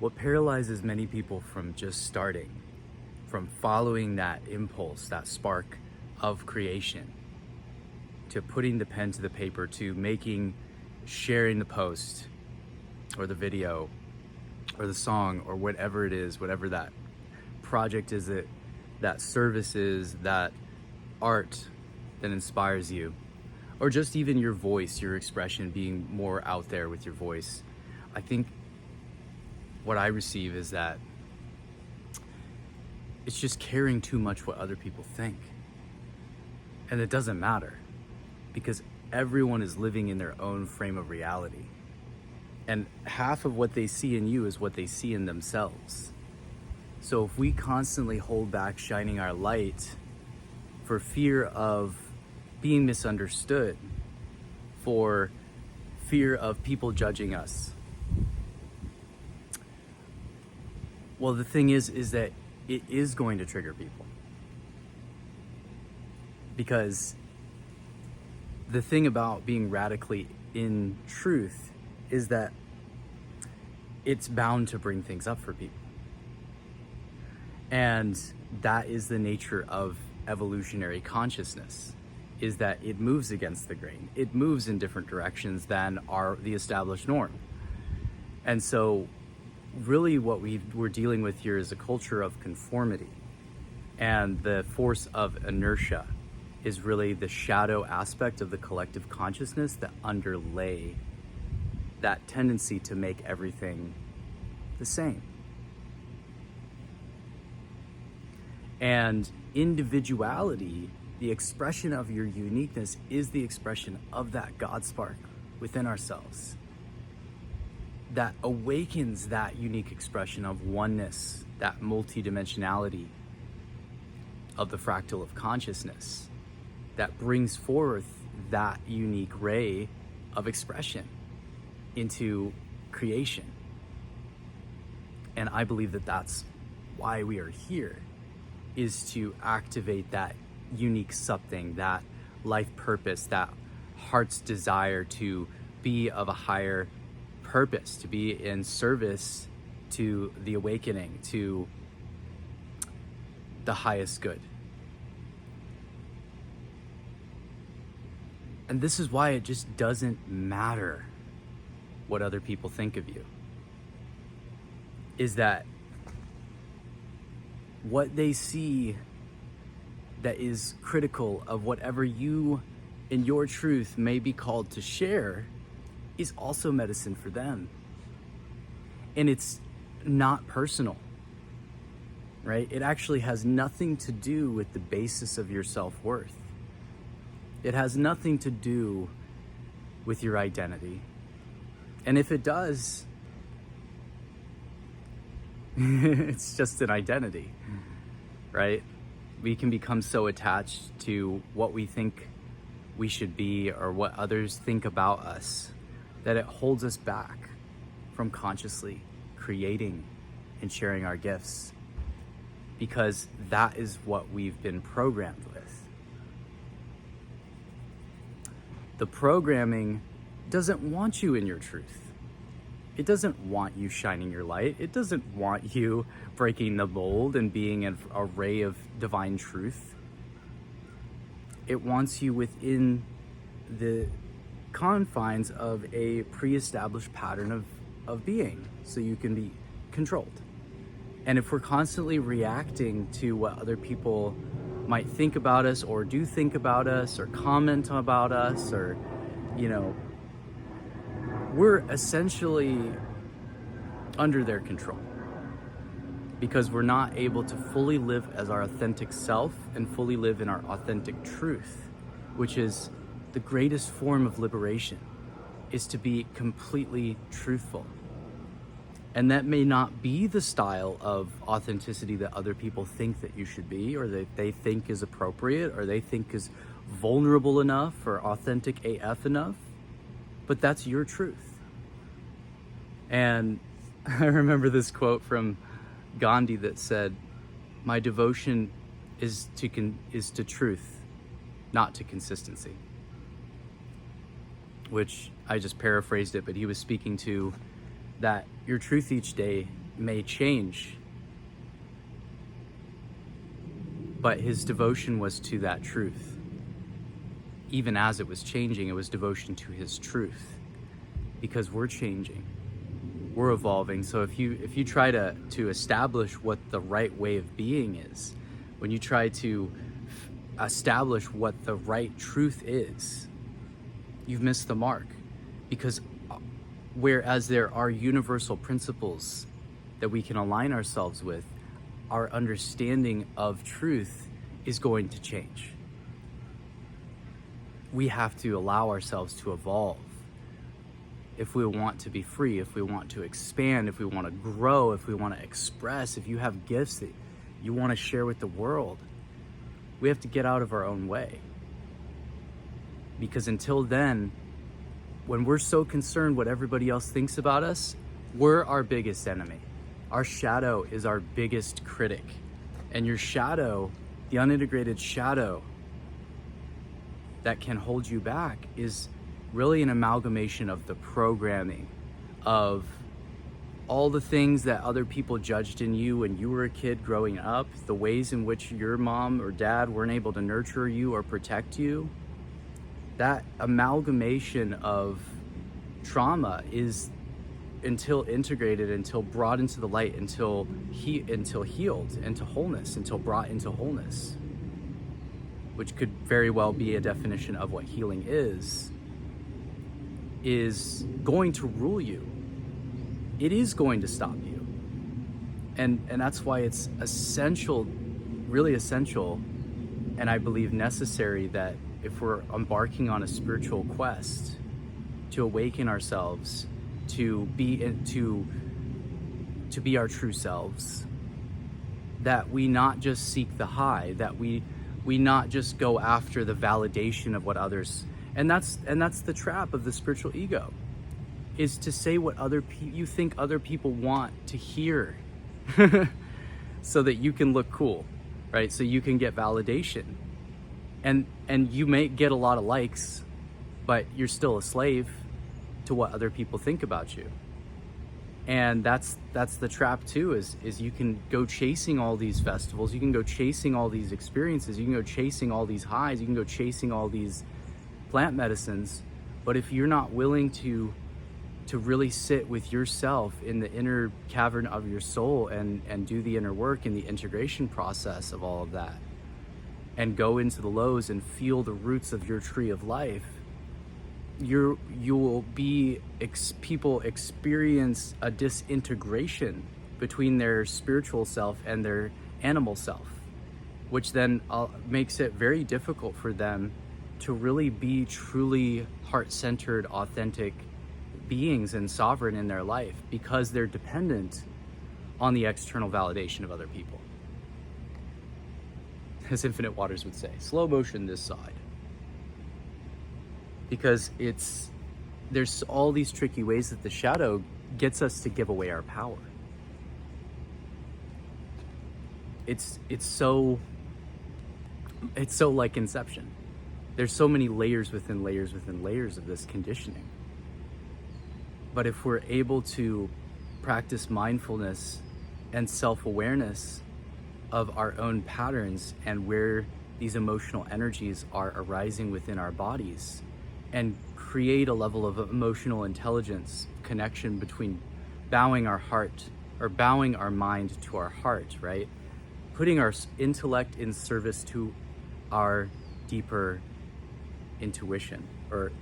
What paralyzes many people from just starting, from following that impulse, that spark of creation, to putting the pen to the paper, to sharing the post or the video or the song or whatever it is, whatever that project is, that service is, that art that inspires you, or just even your voice, your expression, being more out there with your voice. I think what I receive is that it's just caring too much what other people think. And it doesn't matter, because everyone is living in their own frame of reality. And half of what they see in you is what they see in themselves. So if we constantly hold back shining our light for fear of being misunderstood, for fear of people judging us, well, the thing is that it is going to trigger people. Because the thing about being radically in truth is that it's bound to bring things up for people. And that is the nature of evolutionary consciousness, is that it moves against the grain. It moves in different directions than the established norm. And so really what we're dealing with here is a culture of conformity, and the force of inertia is really the shadow aspect of the collective consciousness that underlay that tendency to make everything the same. And individuality, the expression of your uniqueness, is the expression of that God spark within ourselves that awakens that unique expression of oneness, that multidimensionality of the fractal of consciousness, that brings forth that unique ray of expression into creation. And I believe that that's why we are here, is to activate that unique something, that life purpose, that heart's desire to be of a higher purpose, to be in service to the awakening, to the highest good. And this is why it just doesn't matter what other people think of you, is that what they see that is critical of whatever you in your truth may be called to share is also medicine for them. And it's not personal, right? It actually has nothing to do with the basis of your self-worth. It has nothing to do with your identity. And if it does, it's just an identity, right? We can become so attached to what we think we should be or what others think about us that it holds us back from consciously creating and sharing our gifts, because that is what we've been programmed with. The programming doesn't want you in your truth. It doesn't want you shining your light. It doesn't want you breaking the mold and being an array of divine truth. It wants you within the confines of a pre-established pattern of being, so you can be controlled. And if we're constantly reacting to what other people might think about us or do think about us or comment about us, or, we're essentially under their control, because we're not able to fully live as our authentic self and fully live in our authentic truth, which is the greatest form of liberation, is to be completely truthful. And that may not be the style of authenticity that other people think that you should be, or that they think is appropriate, or they think is vulnerable enough or authentic AF enough, but that's your truth. And I remember this quote from Gandhi that said, "My devotion is to truth, not to consistency," which I just paraphrased it, but he was speaking to that your truth each day may change, but his devotion was to that truth. Even as it was changing, it was devotion to his truth, because we're changing, we're evolving. So if you try to establish what the right way of being is, when you try to establish what the right truth is, you've missed the mark. Because whereas there are universal principles that we can align ourselves with, our understanding of truth is going to change. We have to allow ourselves to evolve if we want to be free, if we want to expand, if we want to grow, if we want to express, if you have gifts that you want to share with the world. We have to get out of our own way. Because until then, when we're so concerned what everybody else thinks about us, we're our biggest enemy. Our shadow is our biggest critic. And your shadow, the unintegrated shadow that can hold you back, is really an amalgamation of the programming of all the things that other people judged in you when you were a kid growing up, the ways in which your mom or dad weren't able to nurture you or protect you. That amalgamation of trauma is, until integrated, until brought into the light, until healed into wholeness, until brought into wholeness, which could very well be a definition of what healing is going to rule you. It is going to stop you. And that's why it's essential, really essential, and I believe necessary, that if we're embarking on a spiritual quest to awaken ourselves, to be our true selves, that we not just seek the high, that we not just go after the validation of what others, and that's the trap of the spiritual ego, is to say what you think other people want to hear so that you can look cool, right? So you can get validation. And you may get a lot of likes, but you're still a slave to what other people think about you. And that's the trap too, is you can go chasing all these festivals, you can go chasing all these experiences, you can go chasing all these highs, you can go chasing all these plant medicines, but if you're not willing to really sit with yourself in the inner cavern of your soul and do the inner work and the integration process of all of that, and go into the lows and feel the roots of your tree of life, you will be people experience a disintegration between their spiritual self and their animal self, which then makes it very difficult for them to really be truly heart-centered, authentic beings and sovereign in their life, because they're dependent on the external validation of other people. As Infinite Waters would say, slow motion this side. Because there's all these tricky ways that the shadow gets us to give away our power. It's so like Inception. There's so many layers within layers within layers of this conditioning. But if we're able to practice mindfulness and self-awareness of our own patterns and where these emotional energies are arising within our bodies, and create a level of emotional intelligence, connection between bowing our heart or bowing our mind to our heart, right? Putting our intellect in service to our deeper intuition, or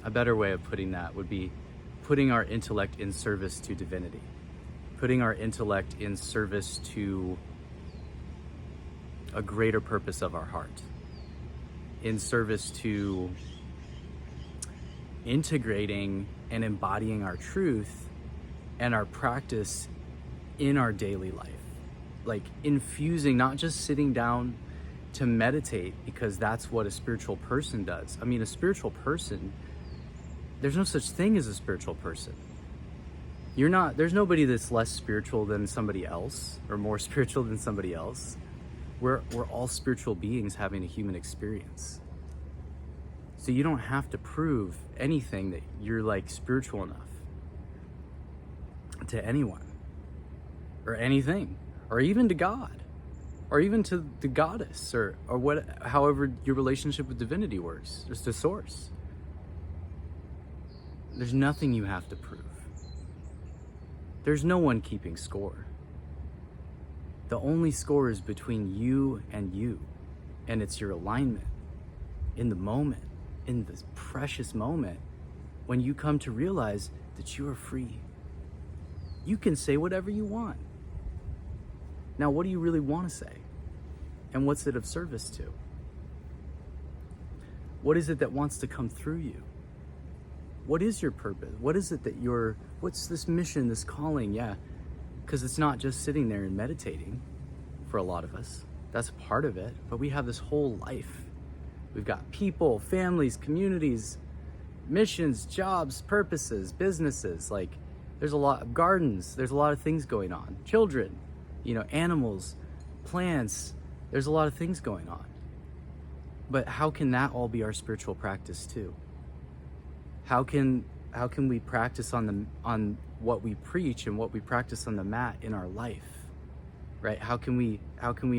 a better way of putting that would be putting our intellect in service to divinity, putting our intellect in service to a greater purpose of our heart, in service to integrating and embodying our truth and our practice in our daily life. Like infusing, not just sitting down to meditate because that's what a spiritual person does. I mean, a spiritual person, there's no such thing as a spiritual person. There's nobody that's less spiritual than somebody else or more spiritual than somebody else. We're all spiritual beings having a human experience. So you don't have to prove anything that you're like spiritual enough to anyone. or anything, or even to God, or even to the goddess, or what, however your relationship with divinity works, just to source. There's nothing you have to prove. There's no one keeping score. The only score is between you, and it's your alignment in the moment, in this precious moment, when you come to realize that you are free. You can say whatever you want. Now, what do you really want to say? And what's it of service to? What is it that wants to come through you? What is your purpose? What is it that what's this mission, this calling? Yeah, because it's not just sitting there and meditating for a lot of us. That's part of it, but we have this whole life. We've got people, families, communities, missions, jobs, purposes, businesses. Like, there's a lot of gardens. There's a lot of things going on. Children, animals, plants. There's a lot of things going on. But how can that all be our spiritual practice too? How can we practice on what we preach and what we practice on the mat in our life, right? How can we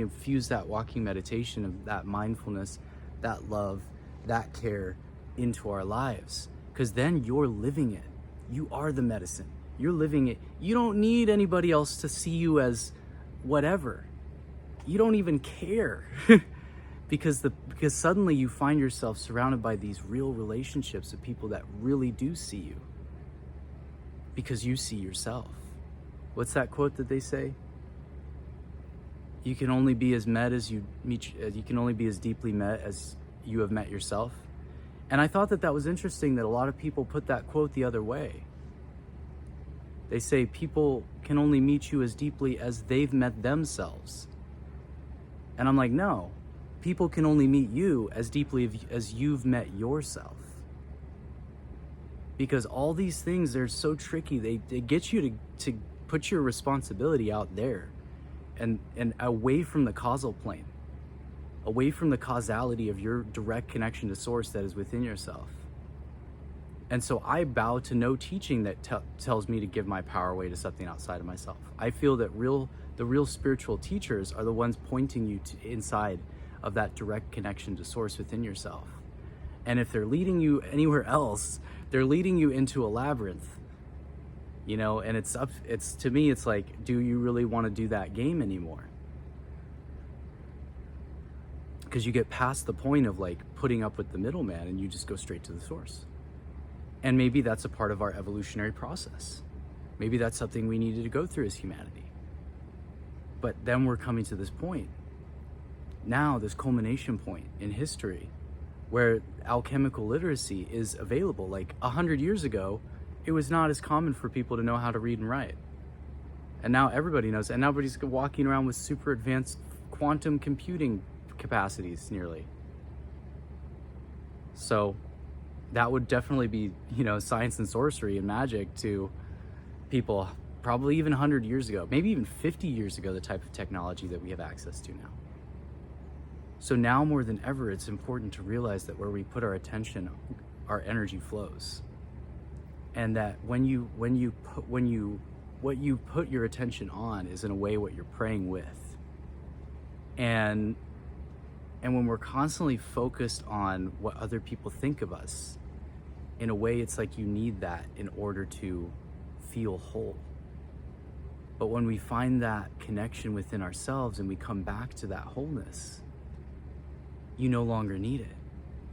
infuse that walking meditation of that mindfulness, that love, that care into our lives? Because then you're living it. You are the medicine. You're living it. You don't need anybody else to see you as whatever. You don't even care. Because suddenly you find yourself surrounded by these real relationships of people that really do see you, because you see yourself. What's that quote that they say? You can only be as met as you can only be as deeply met as you have met yourself. And I thought that was interesting, that a lot of people put that quote the other way. They say people can only meet you as deeply as they've met themselves. And I'm like, no. People can only meet you as deeply as you've met yourself. Because all these things, they're so tricky. They get you to put your responsibility out there and away from the causal plane, away from the causality of your direct connection to source that is within yourself. And so I bow to no teaching that tells me to give my power away to something outside of myself. I feel that the real spiritual teachers are the ones pointing you to inside of that direct connection to source within yourself. And if they're leading you anywhere else, they're leading you into a labyrinth, and it's to me, it's like, do you really want to do that game anymore? Because you get past the point of like putting up with the middleman and you just go straight to the source. And maybe that's a part of our evolutionary process. Maybe that's something we needed to go through as humanity. But then we're coming to this point now, this culmination point in history where alchemical literacy is available. Like 100 years ago, it was not as common for people to know how to read and write. And now everybody knows, and everybody's walking around with super advanced quantum computing capacities nearly. So that would definitely be, science and sorcery and magic to people probably even 100 years ago, maybe even 50 years ago, the type of technology that we have access to now. So now more than ever, it's important to realize that where we put our attention, our energy flows. And that what you put your attention on is in a way what you're praying with. And when we're constantly focused on what other people think of us, in a way it's like you need that in order to feel whole. But when we find that connection within ourselves and we come back to that wholeness, you no longer need it.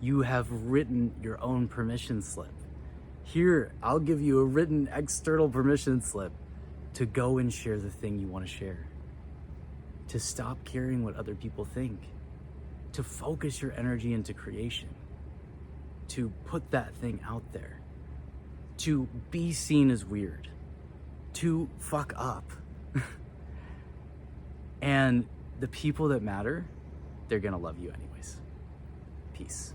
You have written your own permission slip. Here, I'll give you a written external permission slip to go and share the thing you want to share. To stop caring what other people think. To focus your energy into creation. To put that thing out there. To be seen as weird. To fuck up. And the people that matter, they're gonna love you anyways. Peace.